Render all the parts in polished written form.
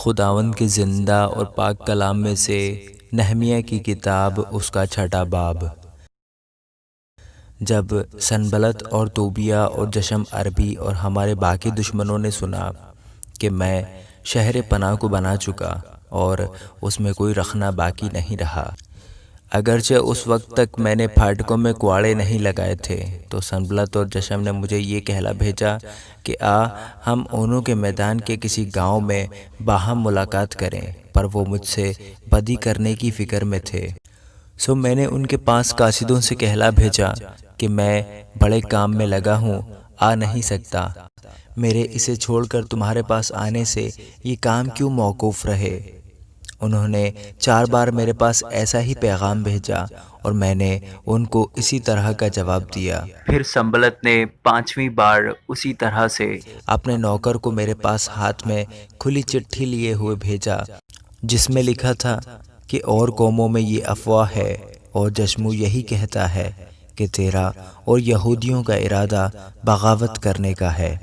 خداوند کے زندہ اور پاک کلام میں سے نہمیہ کی کتاب، اس کا 6واں باب۔ جب سنبلت اور طوبیہ اور جشم عربی اور ہمارے باقی دشمنوں نے سنا کہ میں شہر پناہ کو بنا چکا اور اس میں کوئی رکھنا باقی نہیں رہا، اگرچہ اس وقت تک میں نے پھاٹکوں میں کواڑے نہیں لگائے تھے، تو سنبلت اور جشم نے مجھے یہ کہلا بھیجا کہ ہم اونوں کے میدان کے کسی گاؤں میں باہم ملاقات کریں، پر وہ مجھ سے بدی کرنے کی فکر میں تھے۔ سو میں نے ان کے پاس قاصدوں سے کہلا بھیجا کہ میں بڑے کام میں لگا ہوں، آ نہیں سکتا، میرے اسے چھوڑ کر تمہارے پاس آنے سے یہ کام کیوں موقوف رہے؟ انہوں نے 4 بار میرے پاس ایسا ہی پیغام بھیجا اور میں نے ان کو اسی طرح کا جواب دیا۔ پھر سنبلت نے 5ویں بار اسی طرح سے اپنے نوکر کو میرے پاس ہاتھ میں کھلی چٹھی لیے ہوئے بھیجا، جس میں لکھا تھا کہ اور قوموں میں یہ افواہ ہے اور جشمو یہی کہتا ہے کہ تیرا اور یہودیوں کا ارادہ بغاوت کرنے کا ہے،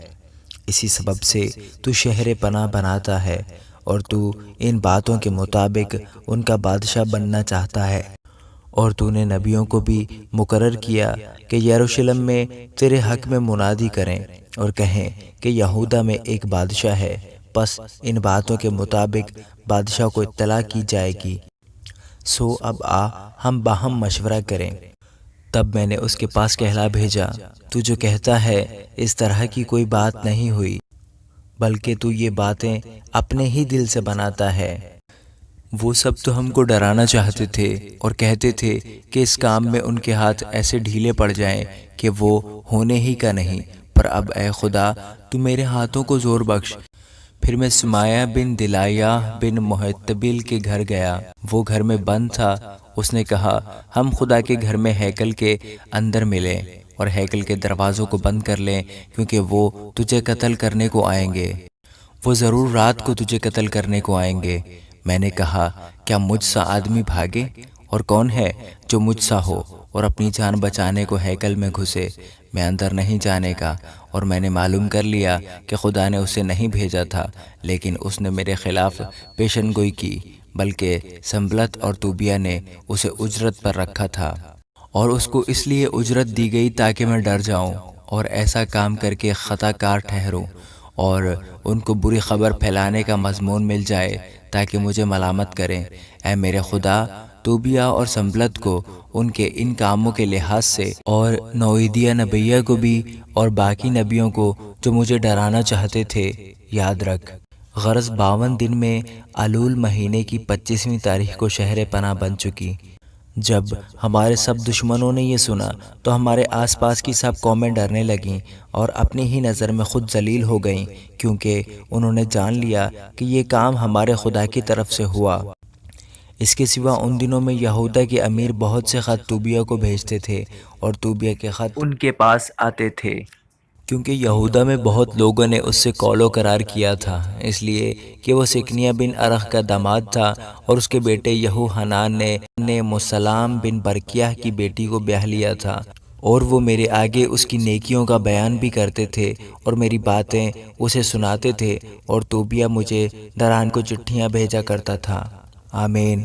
اسی سبب سے تو شہر پناہ بناتا ہے اور تو ان باتوں کے مطابق ان کا بادشاہ بننا چاہتا ہے، اور تو نے نبیوں کو بھی مقرر کیا کہ یروشلم میں تیرے حق میں منادی کریں اور کہیں کہ یہودا میں ایک بادشاہ ہے، پس ان باتوں کے مطابق بادشاہ کو اطلاع کی جائے گی۔ سو اب ہم باہم مشورہ کریں۔ تب میں نے اس کے پاس کہلا بھیجا، تو جو کہتا ہے اس طرح کی کوئی بات نہیں ہوئی، بلکہ تو یہ باتیں اپنے ہی دل سے بناتا ہے۔ وہ سب تو ہم کو ڈرانا چاہتے تھے اور کہتے تھے کہ اس کام میں ان کے ہاتھ ایسے ڈھیلے پڑ جائیں کہ وہ ہونے ہی کا نہیں، پر اب اے خدا تو میرے ہاتھوں کو زور بخش۔ پھر میں سمایہ بن دلائیہ بن محتبل کے گھر گیا، وہ گھر میں بند تھا۔ اس نے کہا، ہم خدا کے گھر میں ہیکل کے اندر ملیں اور ہیکل کے دروازوں کو بند کر لیں، کیونکہ وہ تجھے قتل کرنے کو آئیں گے، وہ ضرور رات کو تجھے قتل کرنے کو آئیں گے۔ میں نے کہا، کیا مجھ سا آدمی بھاگے؟ اور کون ہے جو مجھ سا ہو اور اپنی جان بچانے کو ہیکل میں گھسے؟ میں اندر نہیں جانے کا، اور میں نے معلوم کر لیا کہ خدا نے اسے نہیں بھیجا تھا، لیکن اس نے میرے خلاف پیشن گوئی کی، بلکہ سنبلت اور طوبیہ نے اسے اجرت پر رکھا تھا، اور اس کو اس لیے اجرت دی گئی تاکہ میں ڈر جاؤں اور ایسا کام کر کے خطا کار ٹھہروں، اور ان کو بری خبر پھیلانے کا مضمون مل جائے تاکہ مجھے ملامت کریں۔ اے میرے خدا، طوبیہ اور سنبلت کو ان کے ان کاموں کے لحاظ سے، اور نویدیہ نبیہ کو بھی اور باقی نبیوں کو جو مجھے ڈرانا چاہتے تھے، یاد رکھ۔ غرض 52 دن میں الول مہینے کی 25ویں تاریخ کو شہر پناہ بن چکی۔ جب ہمارے سب دشمنوں نے یہ سنا تو ہمارے آس پاس کی سب قومیں ڈرنے لگیں اور اپنی ہی نظر میں خود ذلیل ہو گئیں، کیونکہ انہوں نے جان لیا کہ یہ کام ہمارے خدا کی طرف سے ہوا۔ اس کے سوا ان دنوں میں یہودا کے امیر بہت سے خط طوبیہ کو بھیجتے تھے اور طوبیہ کے خط ان کے پاس آتے تھے، کیونکہ یہودا میں بہت لوگوں نے اس سے قول و قرار کیا تھا، اس لیے کہ وہ سکنیہ بن ارخ کا داماد تھا، اور اس کے بیٹے یہو حنان نے مسلام بن برکیہ کی بیٹی کو بیاہ لیا تھا، اور وہ میرے آگے اس کی نیکیوں کا بیان بھی کرتے تھے اور میری باتیں اسے سناتے تھے، اور طوبیہ مجھے ڈران کو چٹھیاں بھیجا کرتا تھا۔ آمین۔